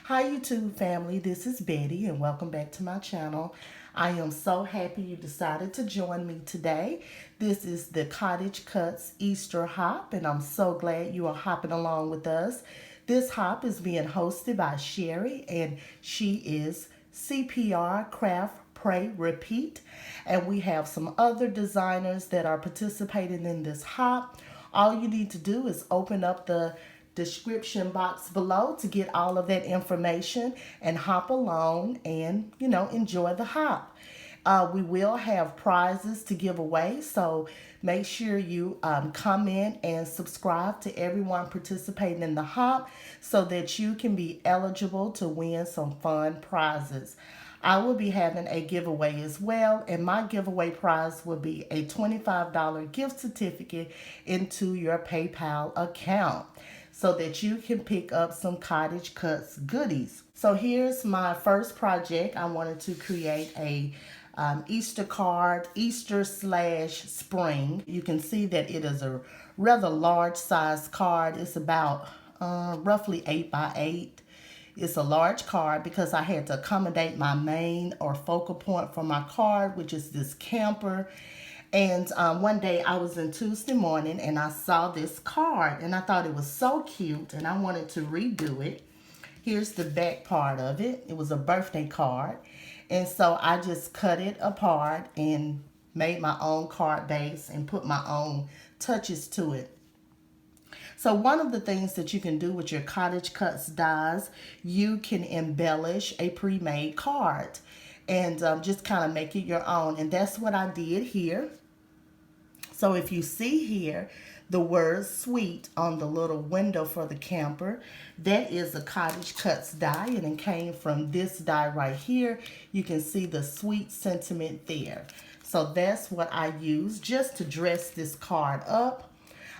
Hi YouTube family, this is Betty and welcome back to my channel. I am so happy you decided to join me today. This is the CottageCutz Easter Hop and I'm so glad you are hopping along with us. This hop is being hosted by Sherry and she is CPR-Craft, Pray, Repeat. And we have some other designers that are participating in this hop. All you need to do is open up the description box below to get all of that information and hop along and enjoy the hop. We will have prizes to give away, so make sure you comment and subscribe to everyone participating in the hop so that you can be eligible to win some fun prizes. I will be having a giveaway as well, and my giveaway prize will be a $25 gift certificate into your PayPal account so that you can pick up some CottageCutz goodies. So here's my first project. I wanted to create a Easter card, Easter slash spring. You can see that it is a rather large size card. It's about roughly 8 by 8. It's a large card because I had to accommodate my main or focal point for my card, which is this camper. And one day I was in Tuesday morning and I saw this card and I thought it was so cute and I wanted to redo it. Here's the back part of it. It was a birthday card. And so I just cut it apart and made my own card base and put my own touches to it. So one of the things that you can do with your CottageCutz dies, you can embellish a pre-made card and just kind of make it your own. And that's what I did here. So if you see here, the word sweet on the little window for the camper, that is a CottageCutz die and it came from this die right here. You can see the sweet sentiment there. So that's what I used just to dress this card up.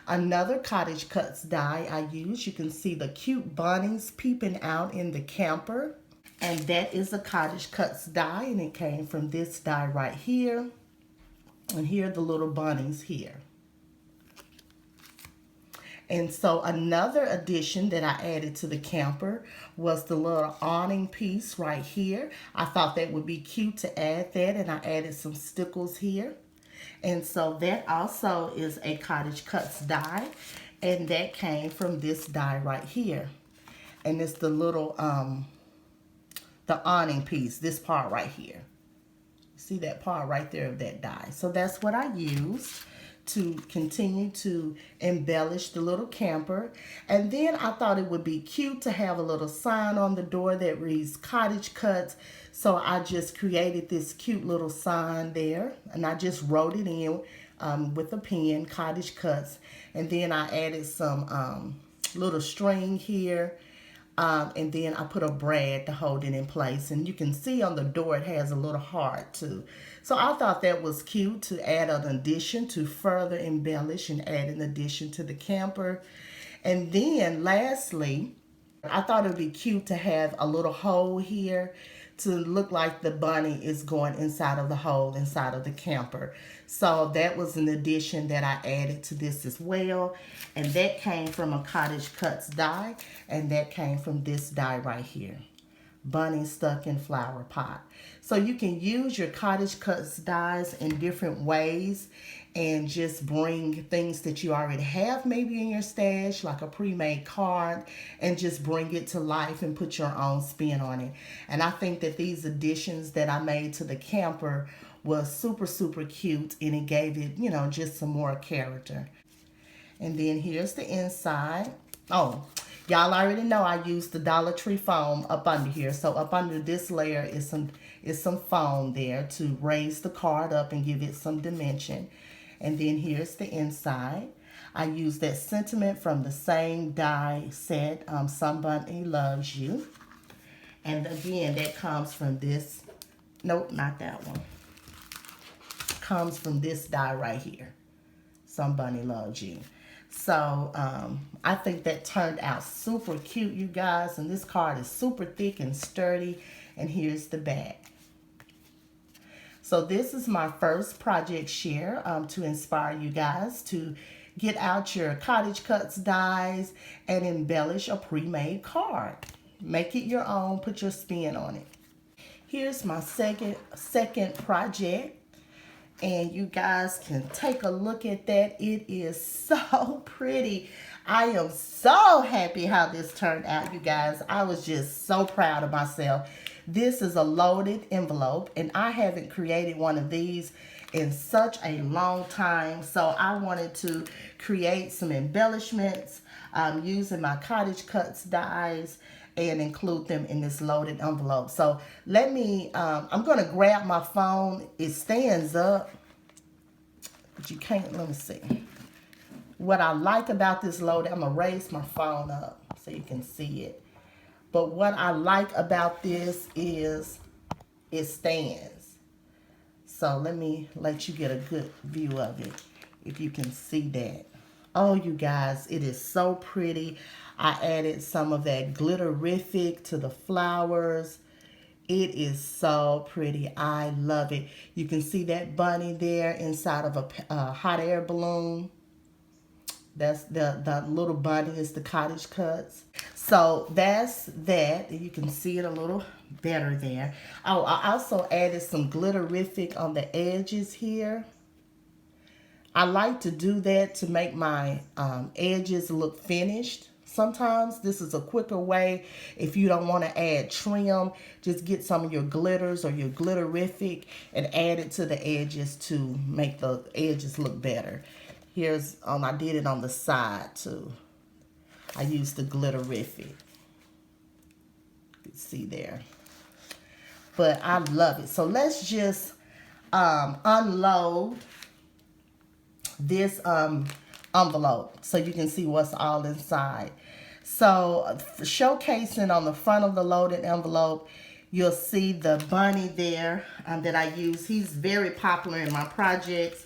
Another CottageCutz die I used, you can see the cute bunnies peeping out in the camper. And that is a CottageCutz die and it came from this die right here. And here are the little bunnies here. And so another addition that I added to the camper was the little awning piece right here. I thought that would be cute to add that, and I added some stickles here. And so that also is a CottageCutz die, and that came from this die right here. And it's the little, the awning piece, this part right here. See that part right there of that die. So that's what I used to continue to embellish the little camper. And then I thought it would be cute to have a little sign on the door that reads CottageCutz. So I just created this cute little sign there and I just wrote it in with a pen, CottageCutz. And then I added some little string here. And then I put a brad to hold it in place. And you can see on the door it has a little heart too. So I thought that was cute to add an addition to further embellish and add an addition to the camper. And then lastly, I thought it would be cute to have a little hole here to look like the bunny is going inside of the hole inside of the camper. So that was an addition that I added to this as well. And that came from a CottageCutz die, and that came from this die right here. Bunny stuck in flower pot. So you can use your CottageCutz dies in different ways and just bring things that you already have maybe in your stash, like a pre-made card, and just bring it to life and put your own spin on it. And I think that these additions that I made to the camper was super, super cute, and it gave it, just some more character. And then here's the inside. Oh, y'all already know I used the Dollar Tree foam up under here. So up under this layer is some foam there to raise the card up and give it some dimension. And then here's the inside. I used that sentiment from the same die set, Somebody Loves You. And again, that comes from this, nope, not that one. Comes from this die right here, Somebody Loves You. So I think that turned out super cute, you guys. And this card is super thick and sturdy. And here's the back. So this is my first project share to inspire you guys to get out your CottageCutz dies and embellish a pre-made card. Make it your own. Put your spin on it. Here's my second project. And you guys can take a look at that. It is so pretty. I am so happy how this turned out, you guys. I was just so proud of myself. This is a loaded envelope, and I haven't created one of these in such a long time. So I wanted to create some embellishments using my CottageCutz dies and include them in this loaded envelope. So let me, I'm going to grab my phone. It stands up, but you can't, let me see. What I like about this loaded, I'm going to raise my phone up so you can see it. But what I like about this is it stands. So let me let you get a good view of it, if you can see that. Oh, you guys, it is so pretty. I added some of that glitterific to the flowers. It is so pretty. I love it. You can see that bunny there inside of a hot air balloon. That's the little bunny is the CottageCutz. So that's that. You can see it a little better there. Oh, I also added some glitterific on the edges here. I like to do that to make my edges look finished. Sometimes this is a quicker way. If you don't want to add trim, just get some of your glitters or your glitterific and add it to the edges to make the edges look better. Here's, I did it on the side too. I used the glitterific. You can see there. But I love it. So let's just unload this envelope so you can see what's all inside. So showcasing on the front of the loaded envelope, you'll see the bunny there that I use. He's very popular in my projects.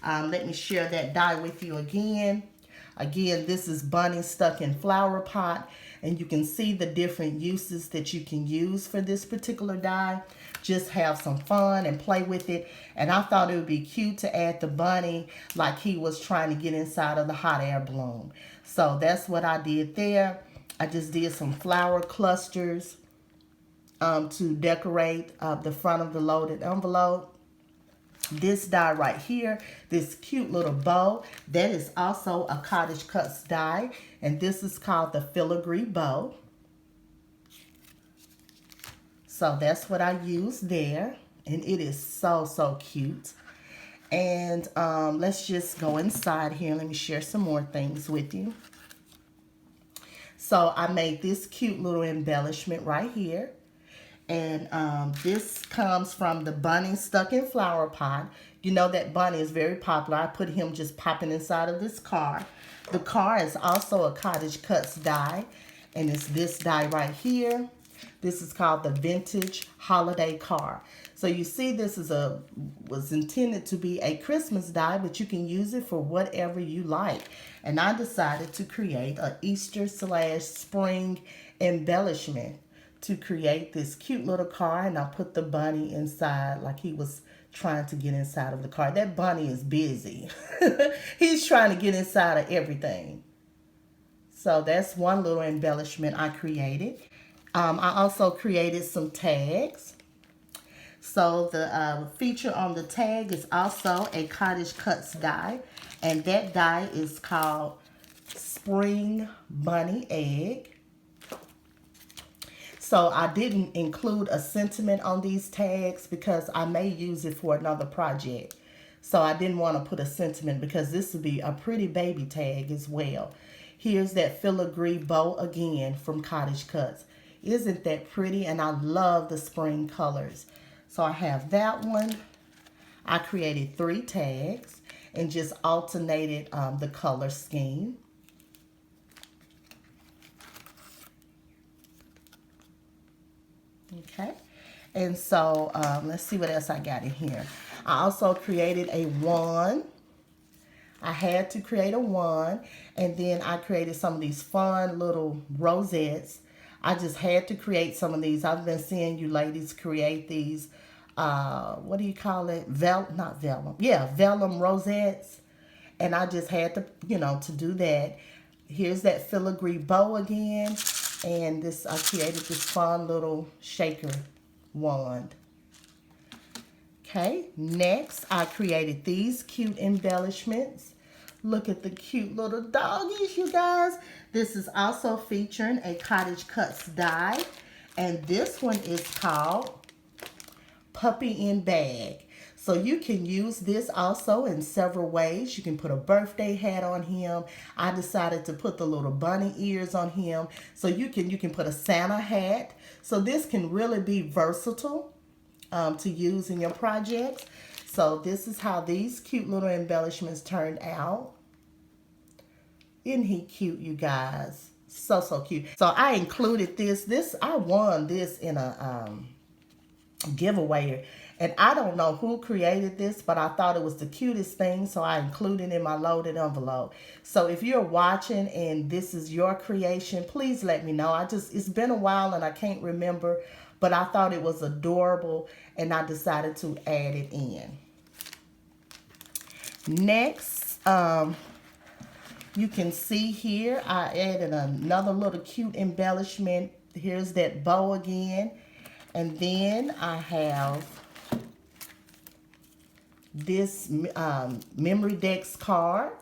Let me share that die with you again. Again, this is bunny stuck in flower pot, and you can see the different uses that you can use for this particular die. Just have some fun and play with it. And I thought it would be cute to add the bunny like he was trying to get inside of the hot air balloon. So that's what I did there. I just did some flower clusters to decorate the front of the loaded envelope. This die right here, this cute little bow, that is also a CottageCutz die, and this is called the filigree bow. So that's what I used there, and it is so, so cute. And let's just go inside here. Let me share some more things with you. So I made this cute little embellishment right here. And this comes from the bunny stuck in flower pot. You know that bunny is very popular. I put him just popping inside of this car. The car is also a CottageCutz die. And it's this die right here. This is called the Vintage Holiday Car. So you see this is was intended to be a Christmas die, but you can use it for whatever you like. And I decided to create an Easter/spring embellishment to create this cute little car, and I put the bunny inside like he was trying to get inside of the car. That bunny is busy. He's trying to get inside of everything. So that's one little embellishment I created. I also created some tags. So the feature on the tag is also a CottageCutz die, and that die is called Spring Bunny Egg. So I didn't include a sentiment on these tags because I may use it for another project. So I didn't want to put a sentiment because this would be a pretty baby tag as well. Here's that filigree bow again from CottageCutz. Isn't that pretty? And I love the spring colors. So I have that one. I created 3 tags and just alternated the color scheme. Okay, and so let's see what else I got in here. I also created a wand. I had to create a wand, and then I created some of these fun little rosettes. I just had to create some of these. I've been seeing you ladies create these, what do you call it? Not vellum. Yeah, vellum rosettes. And I just had to, to do that. Here's that filigree bow again. And this, I created this fun little shaker wand. Okay, next I created these cute embellishments. Look at the cute little doggies, you guys. This is also featuring a CottageCutz die. And this one is called Puppy in Bag. So you can use this also in several ways. You can put a birthday hat on him. I decided to put the little bunny ears on him. So you can put a Santa hat. So this can really be versatile to use in your projects. So this is how these cute little embellishments turned out. Isn't he cute, you guys? So cute. So I included this. I won this in a giveaway. And I don't know who created this, but I thought it was the cutest thing, so I included it in my loaded envelope. So if you're watching and this is your creation, please let me know. It's been a while and I can't remember, but I thought it was adorable and I decided to add it in. Next, you can see here, I added another little cute embellishment. Here's that bow again. And then I have this memory decks card.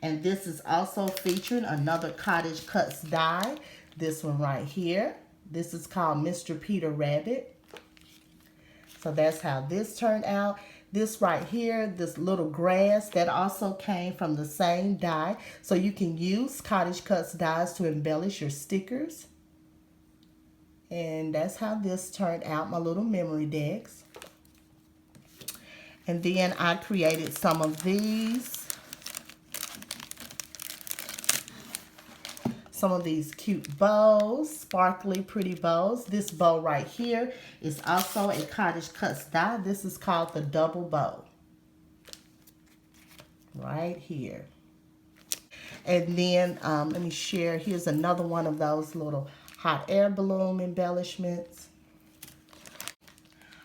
And this is also featuring another CottageCutz die. This one right here. This is called Mr. Peter Rabbit. So that's how this turned out. This right here, this little grass, that also came from the same die. So you can use CottageCutz dies to embellish your stickers. And that's how this turned out, my little memory decks. And then I created some of these. Some of these cute bows, sparkly, pretty bows. This bow right here is also a CottageCutz die. This is called the double bow. Right here. And then, let me share. Here's another one of those little hot air balloon embellishments.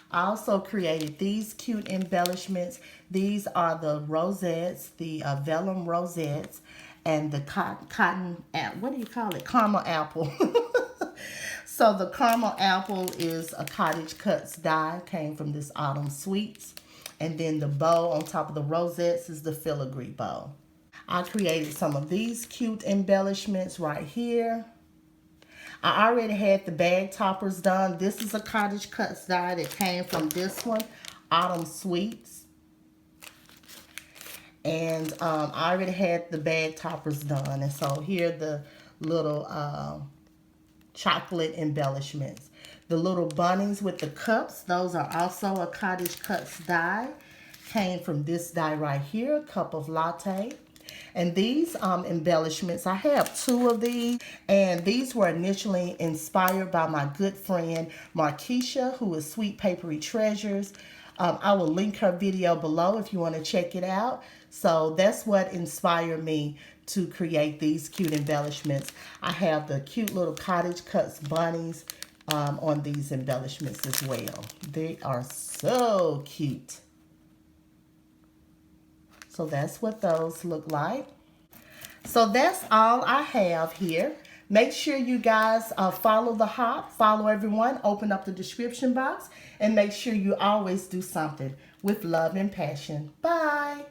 I also created these cute embellishments. These are the rosettes, the vellum rosettes, and the cotton, what do you call it? Caramel apple. So the caramel apple is a CottageCutz die, came from this Autumn Sweets. And then the bow on top of the rosettes is the filigree bow. I created some of these cute embellishments right here. I already had the bag toppers done. This is a CottageCutz die that came from this one, Autumn Sweets. And I already had the bag toppers done. And so here are the little chocolate embellishments. The little bunnies with the cups, those are also a CottageCutz die. Came from this die right here, Cup of Latte. And these embellishments, I have two of these, and these were initially inspired by my good friend Markeisha, who is Sweet Papery Treasures. I will link her video below if you want to check it out. So that's what inspired me to create these cute embellishments. I have the cute little CottageCutz bunnies on these embellishments as well. They are so cute. So that's what those look like. So that's all I have here. Make sure you guys follow the hop, follow everyone, open up the description box, and make sure you always do something with love and passion. Bye.